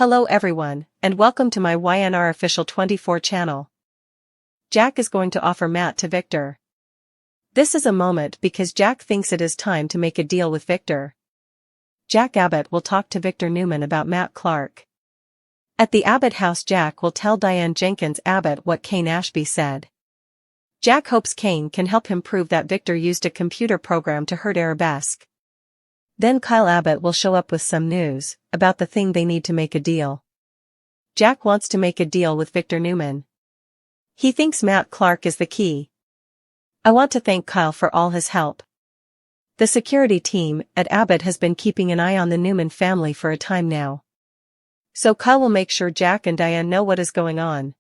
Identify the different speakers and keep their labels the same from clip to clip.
Speaker 1: Hello everyone, and welcome to my YNR Official 24 channel. Jack is going to offer Matt to Victor. This is a moment because Jack thinks it is time to make a deal with Victor. Jack Abbott will talk to Victor Newman about Matt Clark. At the Abbott house, Jack will tell Diane Jenkins Abbott what Kane Ashby said. Jack hopes Kane can help him prove that Victor used a computer program to hurt Arabesque. Then Kyle Abbott will show up with some news about the thing they need to make a deal. Jack wants to make a deal with Victor Newman. He thinks Matt Clark is the key. I want to thank Kyle for all his help. The security team at Abbott has been keeping an eye on the Newman family for a time now. So Kyle will make sure Jack and Diane know what is going on.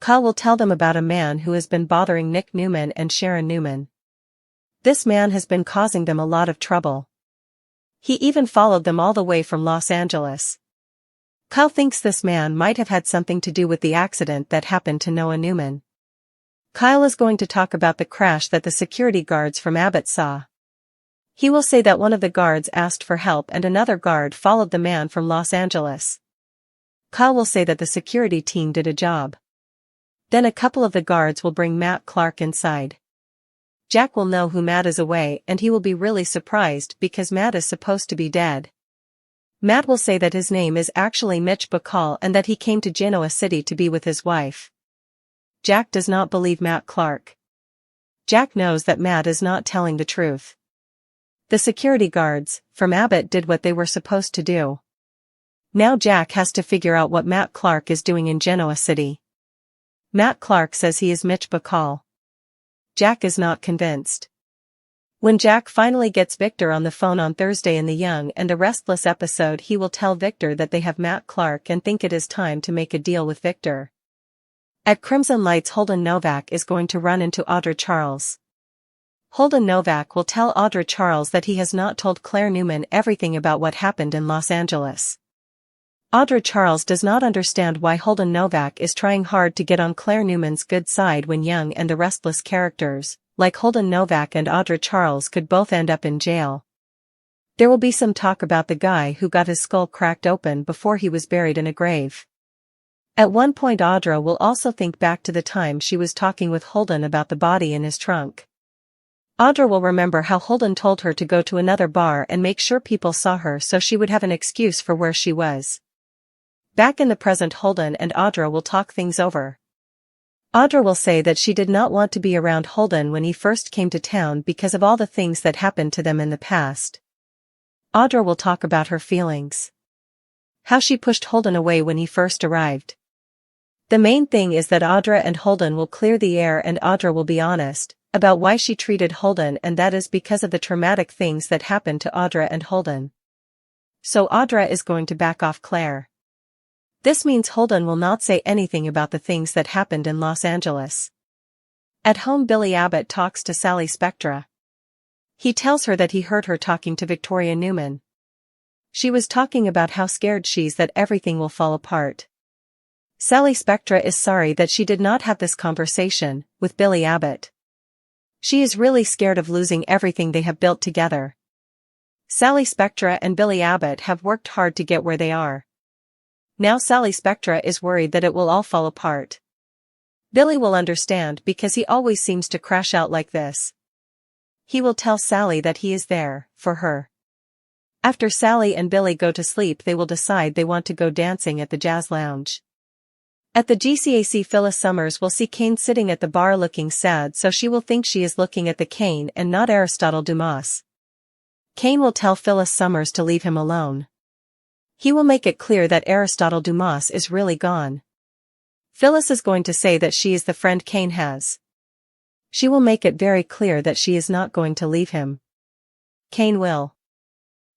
Speaker 1: Kyle will tell them about a man who has been bothering Nick Newman and Sharon Newman. This man has been causing them a lot of trouble. He even followed them all the way from Los Angeles. Kyle thinks this man might have had something to do with the accident that happened to Noah Newman. Kyle is going to talk about the crash that the security guards from Abbott saw. He will say that one of the guards asked for help and another guard followed the man from Los Angeles. Kyle will say that the security team did a job. Then a couple of the guards will bring Matt Clark inside. Jack will know who Matt is away and he will be really surprised because Matt is supposed to be dead. Matt will say that his name is actually Mitch Bacall and that he came to Genoa City to be with his wife. Jack does not believe Matt Clark. Jack knows that Matt is not telling the truth. The security guards from Abbott did what they were supposed to do. Now Jack has to figure out what Matt Clark is doing in Genoa City. Matt Clark says he is Mitch Bacall. Jack is not convinced. When Jack finally gets Victor on the phone on Thursday in the Young and the Restless episode, he will tell Victor that they have Matt Clark and think it is time to make a deal with Victor. At Crimson Lights, Holden Novak is going to run into Audra Charles. Holden Novak will tell Audra Charles that he has not told Claire Newman everything about what happened in Los Angeles. Audra Charles does not understand why Holden Novak is trying hard to get on Claire Newman's good side when Young and the Restless characters, like Holden Novak and Audra Charles, could both end up in jail. There will be some talk about the guy who got his skull cracked open before he was buried in a grave. At one point Audra will also think back to the time she was talking with Holden about the body in his trunk. Audra will remember how Holden told her to go to another bar and make sure people saw her so she would have an excuse for where she was. Back in the present, Holden and Audra will talk things over. Audra will say that she did not want to be around Holden when he first came to town because of all the things that happened to them in the past. Audra will talk about her feelings. How she pushed Holden away when he first arrived. The main thing is that Audra and Holden will clear the air and Audra will be honest about why she treated Holden, and that is because of the traumatic things that happened to Audra and Holden. So Audra is going to back off Claire. This means Holden will not say anything about the things that happened in Los Angeles. At home, Billy Abbott talks to Sally Spectra. He tells her that he heard her talking to Victoria Newman. She was talking about how scared she is that everything will fall apart. Sally Spectra is sorry that she did not have this conversation with Billy Abbott. She is really scared of losing everything they have built together. Sally Spectra and Billy Abbott have worked hard to get where they are. Now Sally Spectra is worried that it will all fall apart. Billy will understand because he always seems to crash out like this. He will tell Sally that he is there for her. After Sally and Billy go to sleep, they will decide they want to go dancing at the Jazz Lounge. At the GCAC, Phyllis Summers will see Kane sitting at the bar looking sad, so she will think she is looking at the Kane and not Aristotle Dumas. Kane will tell Phyllis Summers to leave him alone. He will make it clear that Aristotle Dumas is really gone. Phyllis is going to say that she is the friend Kane has. She will make it very clear that she is not going to leave him. Kane will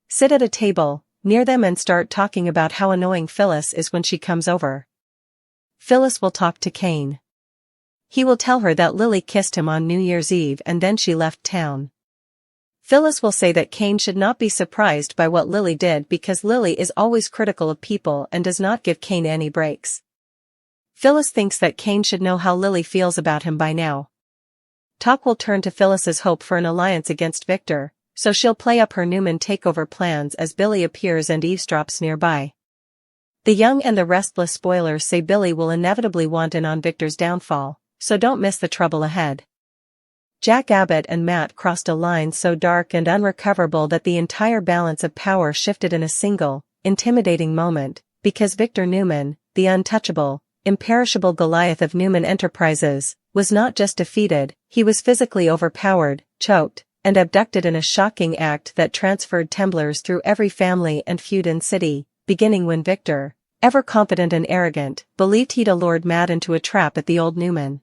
Speaker 1: sit at a table near them and start talking about how annoying Phyllis is when she comes over. Phyllis will talk to Kane. He will tell her that Lily kissed him on New Year's Eve and then she left town. Phyllis will say that Kane should not be surprised by what Lily did because Lily is always critical of people and does not give Kane any breaks. Phyllis thinks that Kane should know how Lily feels about him by now. Talk will turn to Phyllis's hope for an alliance against Victor, so she'll play up her Newman takeover plans as Billy appears and eavesdrops nearby. The young and the restless spoilers say Billy will inevitably want in on Victor's downfall, so don't miss the trouble ahead. Jack Abbott and Matt crossed a line so dark and unrecoverable that the entire balance of power shifted in a single, intimidating moment, because Victor Newman, the untouchable, imperishable Goliath of Newman Enterprises, was not just defeated, he was physically overpowered, choked, and abducted in a shocking act that transferred temblors through every family and feud in city, beginning when Victor, ever confident and arrogant, believed he'd lured Matt into a trap at the old Newman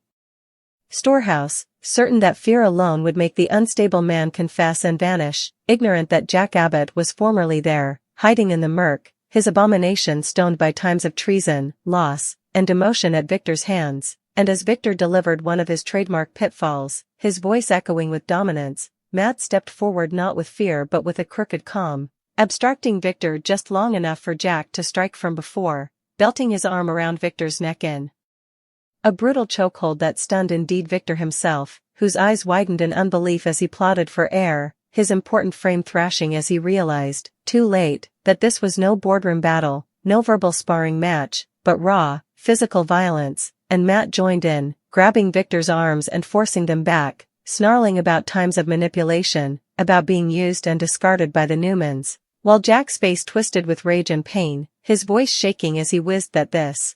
Speaker 1: storehouse, certain that fear alone would make the unstable man confess and vanish, ignorant that Jack Abbott was formerly there, hiding in the murk, his abomination stoned by times of treason, loss, and demotion at Victor's hands, and as Victor delivered one of his trademark pitfalls, his voice echoing with dominance, Matt stepped forward not with fear but with a crooked calm, abstracting Victor just long enough for Jack to strike from before, belting his arm around Victor's neck in a brutal chokehold that stunned indeed Victor himself, whose eyes widened in unbelief as he plotted for air, his important frame thrashing as he realized, too late, that this was no boardroom battle, no verbal sparring match, but raw, physical violence, and Matt joined in, grabbing Victor's arms and forcing them back, snarling about times of manipulation, about being used and discarded by the Newmans, while Jack's face twisted with rage and pain, his voice shaking as he whizzed that this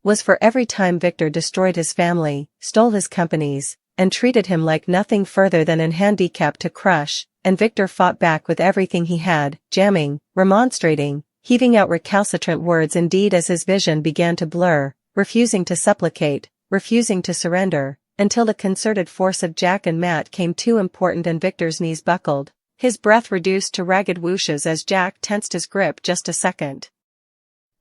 Speaker 1: was for every time Victor destroyed his family, stole his companies, and treated him like nothing further than an handicap to crush, and Victor fought back with everything he had, jamming, remonstrating, heaving out recalcitrant words indeed as his vision began to blur, refusing to supplicate, refusing to surrender, until the concerted force of Jack and Matt came too important and Victor's knees buckled, his breath reduced to ragged whooshes as Jack tensed his grip just a second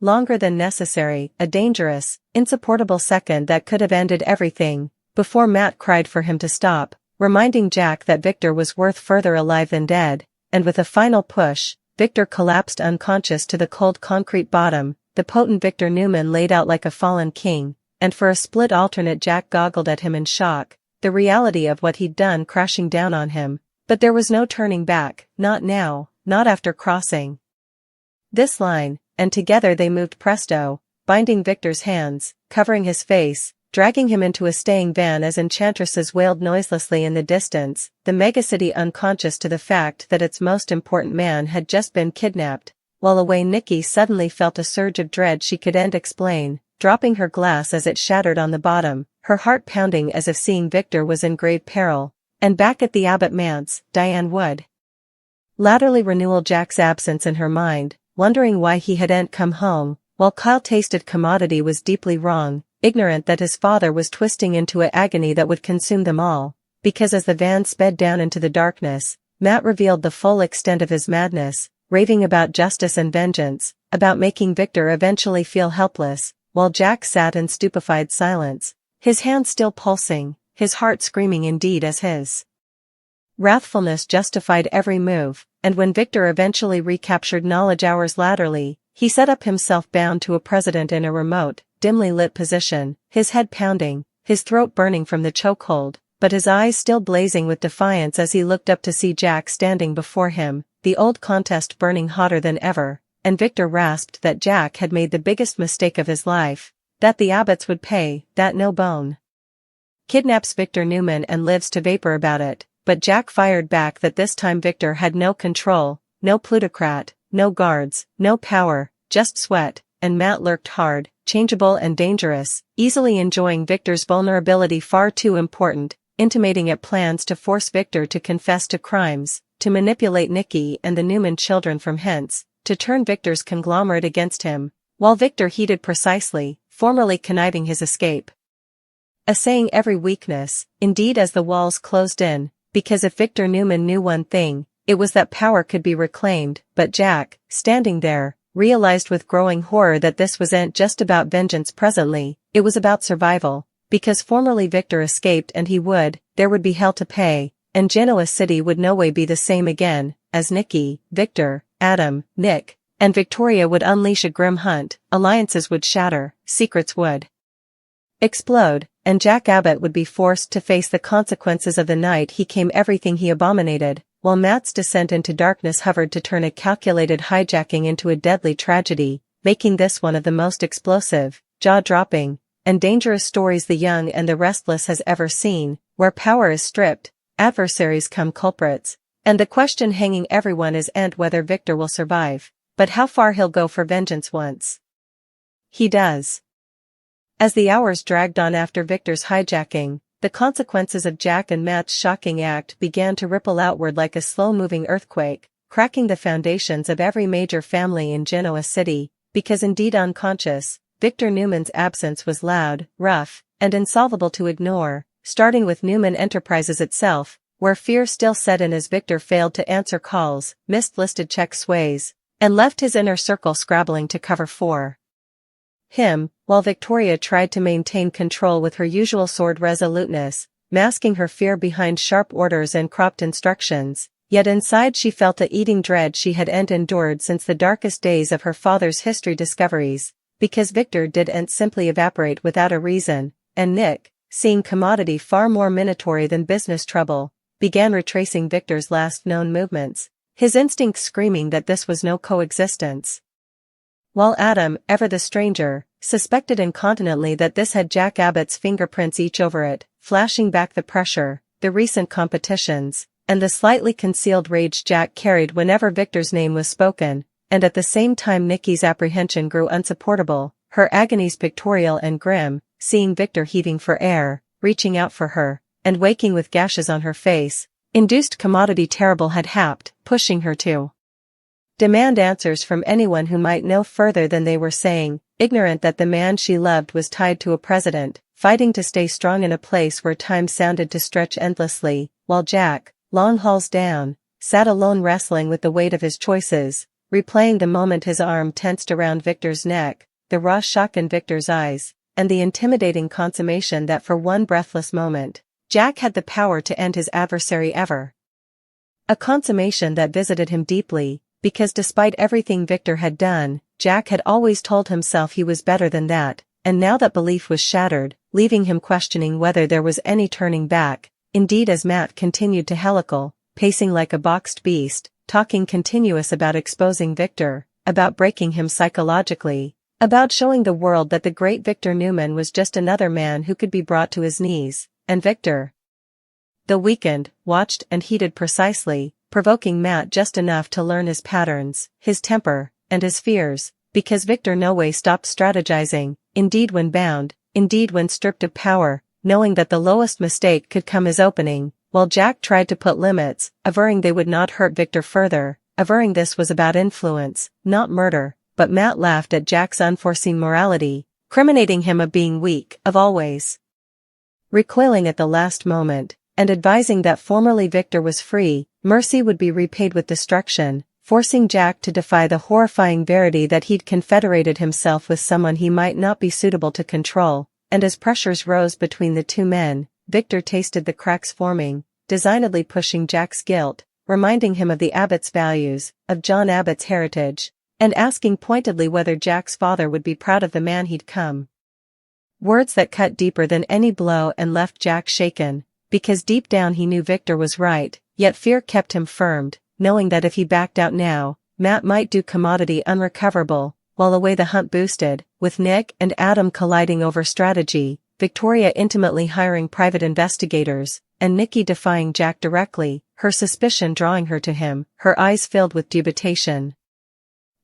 Speaker 1: longer than necessary, a dangerous, insupportable second that could have ended everything, before Matt cried for him to stop, reminding Jack that Victor was worth further alive than dead, and with a final push, Victor collapsed unconscious to the cold concrete bottom, the potent Victor Newman laid out like a fallen king, and for a split alternate Jack goggled at him in shock, the reality of what he'd done crashing down on him, but there was no turning back, not now, not after crossing this line, and together they moved presto, binding Victor's hands, covering his face, dragging him into a staying van as enchantresses wailed noiselessly in the distance, the megacity unconscious to the fact that its most important man had just been kidnapped, while away Nikki suddenly felt a surge of dread she couldn't explain, dropping her glass as it shattered on the bottom, her heart pounding as if seeing Victor was in grave peril, and back at the Abbott manse, Diane would latterly renewal Jack's absence in her mind, wondering why he hadn't come home, while Kyle tasted commodity was deeply wrong, ignorant that his father was twisting into an agony that would consume them all, because as the van sped down into the darkness, Matt revealed the full extent of his madness, raving about justice and vengeance, about making Victor eventually feel helpless, while Jack sat in stupefied silence, his hands still pulsing, his heart screaming indeed as his wrathfulness justified every move, and when Victor eventually recaptured knowledge hours latterly, he set up himself bound to a president in a remote, dimly lit position, his head pounding, his throat burning from the chokehold, but his eyes still blazing with defiance as he looked up to see Jack standing before him, the old contest burning hotter than ever, and Victor rasped that Jack had made the biggest mistake of his life, that the Abbotts would pay, that no bone kidnaps Victor Newman and lives to vapor about it, but Jack fired back that this time Victor had no control, no plutocrat, no guards, no power, just sweat, and Matt lurked hard, changeable and dangerous, easily enjoying Victor's vulnerability far too important, intimating at plans to force Victor to confess to crimes, to manipulate Nikki and the Newman children from hence, to turn Victor's conglomerate against him, while Victor heeded precisely, formerly conniving his escape. Assaying every weakness, indeed as the walls closed in, because if Victor Newman knew one thing, it was that power could be reclaimed, but Jack, standing there, realized with growing horror that this wasn't just about vengeance presently, it was about survival, because formerly Victor escaped and there would be hell to pay, and Genoa City would no way be the same again, as Nikki, Victor, Adam, Nick, and Victoria would unleash a grim hunt, alliances would shatter, secrets would explode, and Jack Abbott would be forced to face the consequences of the night he came everything he abominated, while Matt's descent into darkness hovered to turn a calculated hijacking into a deadly tragedy, making this one of the most explosive, jaw-dropping, and dangerous stories the young and the restless has ever seen, where power is stripped, adversaries come culprits, and the question hanging everyone is and whether Victor will survive, but how far he'll go for vengeance once he does. As the hours dragged on after Victor's hijacking, the consequences of Jack and Matt's shocking act began to ripple outward like a slow-moving earthquake, cracking the foundations of every major family in Genoa City, because indeed unconscious, Victor Newman's absence was loud, rough, and insolvable to ignore, starting with Newman Enterprises itself, where fear still set in as Victor failed to answer calls, missed listed check sways, and left his inner circle scrabbling to cover for him, while Victoria tried to maintain control with her usual sword resoluteness, masking her fear behind sharp orders and cropped instructions, yet inside she felt the eating dread she had endured since the darkest days of her father's history discoveries, because Victor didn't simply evaporate without a reason, and Nick, seeing commodity far more minatory than business trouble, began retracing Victor's last known movements, his instincts screaming that this was no coexistence. While Adam, ever the stranger, suspected incontinently that this had Jack Abbott's fingerprints each over it, flashing back the pressure, the recent competitions, and the slightly concealed rage Jack carried whenever Victor's name was spoken, and at the same time Nikki's apprehension grew unsupportable, her agonies pictorial and grim, seeing Victor heaving for air, reaching out for her, and waking with gashes on her face, induced commodity terrible had happed, pushing her to demand answers from anyone who might know further than they were saying, ignorant that the man she loved was tied to a president, fighting to stay strong in a place where time sounded to stretch endlessly, while Jack, long hauls down, sat alone wrestling with the weight of his choices, replaying the moment his arm tensed around Victor's neck, the raw shock in Victor's eyes, and the intimidating consummation that for one breathless moment, Jack had the power to end his adversary ever. A consummation that visited him deeply, because despite everything Victor had done, Jack had always told himself he was better than that, and now that belief was shattered, leaving him questioning whether there was any turning back, indeed as Matt continued to helical, pacing like a boxed beast, talking continuous about exposing Victor, about breaking him psychologically, about showing the world that the great Victor Newman was just another man who could be brought to his knees, and Victor, though weakened, watched and heeded precisely, provoking Matt just enough to learn his patterns, his temper, and his fears, because Victor no way stopped strategizing, indeed when bound, indeed when stripped of power, knowing that the lowest mistake could come as opening, while Jack tried to put limits, averring they would not hurt Victor further, averring this was about influence, not murder, but Matt laughed at Jack's unforeseen morality, criminating him of being weak, of always recoiling at the last moment, and advising that formerly Victor was free, mercy would be repaid with destruction, forcing Jack to defy the horrifying verity that he'd confederated himself with someone he might not be suitable to control, and as pressures rose between the two men, Victor tasted the cracks forming, designedly pushing Jack's guilt, reminding him of the Abbott's values, of John Abbott's heritage, and asking pointedly whether Jack's father would be proud of the man he'd come. Words that cut deeper than any blow and left Jack shaken, because deep down he knew Victor was right, yet fear kept him firmed, knowing that if he backed out now, Matt might do commodity unrecoverable, while away the hunt boosted, with Nick and Adam colliding over strategy, Victoria intimately hiring private investigators, and Nikki defying Jack directly, her suspicion drawing her to him, her eyes filled with dubitation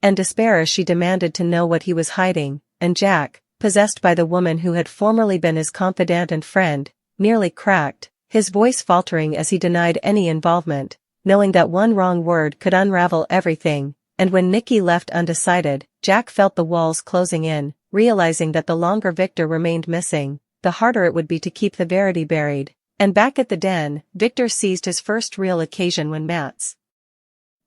Speaker 1: and despair as she demanded to know what he was hiding, and Jack, possessed by the woman who had formerly been his confidant and friend, nearly cracked, his voice faltering as he denied any involvement, knowing that one wrong word could unravel everything, and when Nikki left undecided, Jack felt the walls closing in, realizing that the longer Victor remained missing, the harder it would be to keep the verity buried, and back at the den, Victor seized his first real occasion when Matt's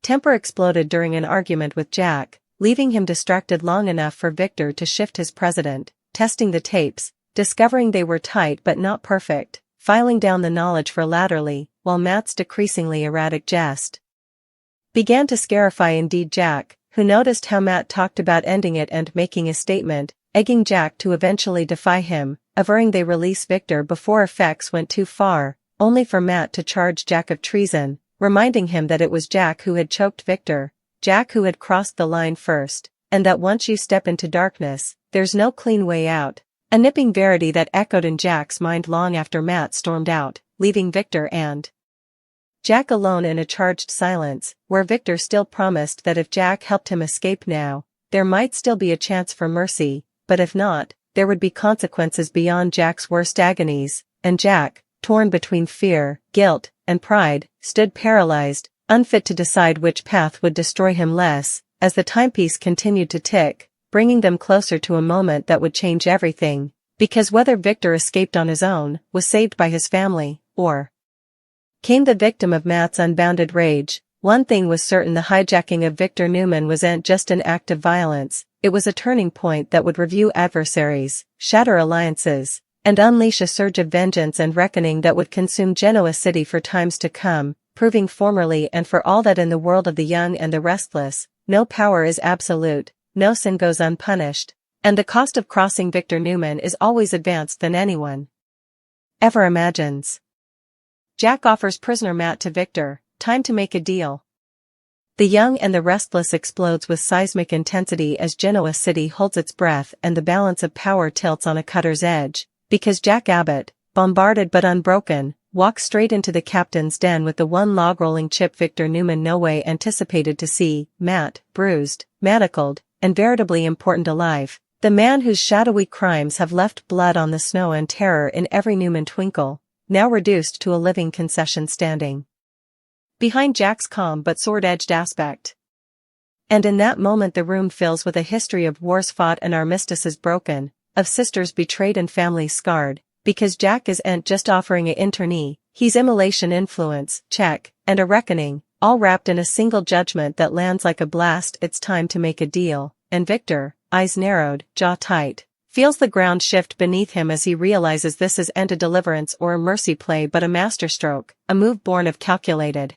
Speaker 1: temper exploded during an argument with Jack, leaving him distracted long enough for Victor to shift his precedent, testing the tapes, discovering they were tight but not perfect, filing down the knowledge for laterally, while Matt's decreasingly erratic jest began to scarify indeed Jack, who noticed how Matt talked about ending it and making a statement, egging Jack to eventually defy him, averring they release Victor before effects went too far, only for Matt to charge Jack of treason, reminding him that it was Jack who had choked Victor, Jack who had crossed the line first, and that once you step into darkness, there's no clean way out. A nipping verity that echoed in Jack's mind long after Matt stormed out, leaving Victor and Jack alone in a charged silence, where Victor still promised that if Jack helped him escape now, there might still be a chance for mercy, but if not, there would be consequences beyond Jack's worst agonies, and Jack, torn between fear, guilt, and pride, stood paralyzed, unfit to decide which path would destroy him less, as the timepiece continued to tick, bringing them closer to a moment that would change everything, because whether Victor escaped on his own, was saved by his family, or came the victim of Matt's unbounded rage, one thing was certain: the hijacking of Victor Newman wasn't just an act of violence, it was a turning point that would review adversaries, shatter alliances, and unleash a surge of vengeance and reckoning that would consume Genoa City for times to come, proving formerly and for all that in the world of the young and the restless, no power is absolute, no sin goes unpunished, and the cost of crossing Victor Newman is always advanced than anyone ever imagines. Jack offers prisoner Matt to Victor, time to make a deal. The young and the restless explodes with seismic intensity as Genoa City holds its breath and the balance of power tilts on a cutter's edge, because Jack Abbott, bombarded but unbroken, walks straight into the captain's den with the one log-rolling chip Victor Newman no way anticipated to see: Matt, bruised, manacled, and veritably important alive, the man whose shadowy crimes have left blood on the snow and terror in every Newman twinkle, now reduced to a living concession standing behind Jack's calm but sword-edged aspect. And in that moment the room fills with a history of wars fought and armistices broken, of sisters betrayed and families scarred, because Jack isn't just offering a internee, he's immolation, influence, check, and a reckoning, all wrapped in a single judgment that lands like a blast. It's time to make a deal, and Victor, eyes narrowed, jaw tight, feels the ground shift beneath him as he realizes this isn't a deliverance or a mercy play but a masterstroke, a move born of calculated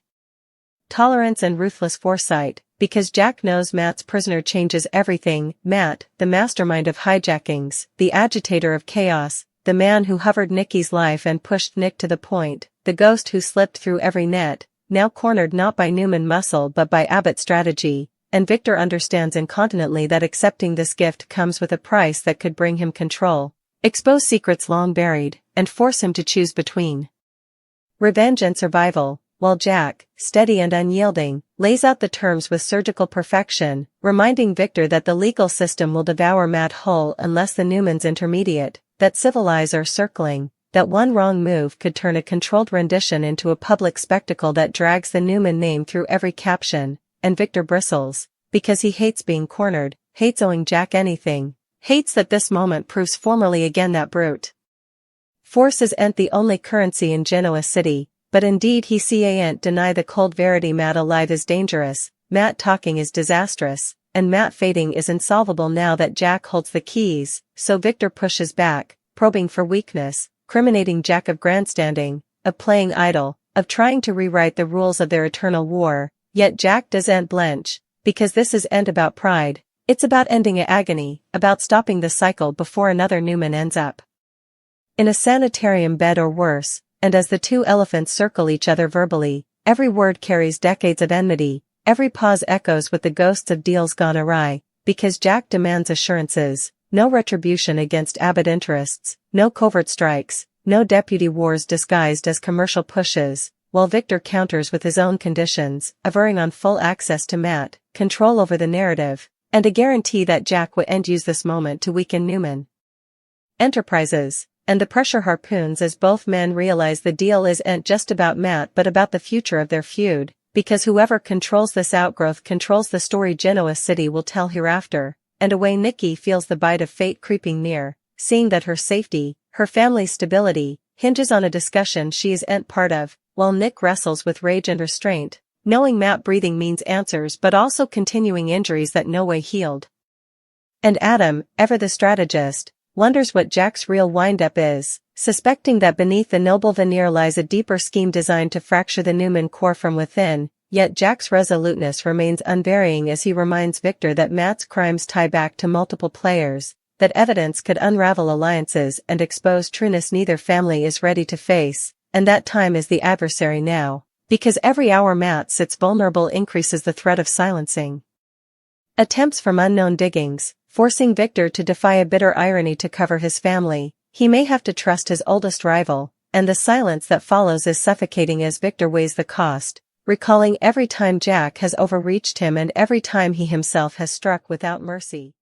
Speaker 1: tolerance and ruthless foresight, because Jack knows Matt's prisoner changes everything. Matt, the mastermind of hijackings, the agitator of chaos, the man who hovered Nicky's life and pushed Nick to the point, the ghost who slipped through every net, now cornered not by Newman muscle but by Abbott's strategy, and Victor understands incontinently that accepting this gift comes with a price that could bring him control, expose secrets long buried, and force him to choose between revenge and survival, while Jack, steady and unyielding, lays out the terms with surgical perfection, reminding Victor that the legal system will devour Matt whole unless the Newmans intermediate, that civil eyes are circling, that one wrong move could turn a controlled rendition into a public spectacle that drags the Newman name through every caption, and Victor bristles, because he hates being cornered, hates owing Jack anything, hates that this moment proves formally again that brute force isn't the only currency in Genoa City. But indeed he can't deny the cold verity: Matt alive is dangerous, Matt talking is disastrous, and Matt fading is insolvable now that Jack holds the keys. So Victor pushes back, probing for weakness, criminating Jack of grandstanding, of playing idol, of trying to rewrite the rules of their eternal war. Yet Jack doesn't blench, because this isn't about pride, it's about ending a agony, about stopping the cycle before another Newman ends up in a sanitarium bed or worse. And as the two elephants circle each other verbally, every word carries decades of enmity, every pause echoes with the ghosts of deals gone awry, because Jack demands assurances: no retribution against Abbott interests, no covert strikes, no deputy wars disguised as commercial pushes, while Victor counters with his own conditions, averring on full access to Matt, control over the narrative, and a guarantee that Jack wouldn't use this moment to weaken Newman enterprises. And the pressure harpoons as both men realize the deal isn't just about Matt but about the future of their feud, because whoever controls this outgrowth controls the story Genoa City will tell hereafter. And away Nicky feels the bite of fate creeping near, seeing that her safety, her family's stability, hinges on a discussion she isn't part of, while Nick wrestles with rage and restraint, knowing Matt breathing means answers but also continuing injuries that no way healed. And Adam, ever the strategist, wonders what Jack's real wind-up is, suspecting that beneath the noble veneer lies a deeper scheme designed to fracture the Newman core from within. Yet Jack's resoluteness remains unvarying as he reminds Victor that Matt's crimes tie back to multiple players, that evidence could unravel alliances and expose trueness neither family is ready to face, and that time is the adversary now, because every hour Matt sits vulnerable increases the threat of silencing Attempts from unknown diggings, forcing Victor to defy a bitter irony to cover his family. He may have to trust his oldest rival, and the silence that follows is suffocating as Victor weighs the cost, recalling every time Jack has overreached him and every time he himself has struck without mercy.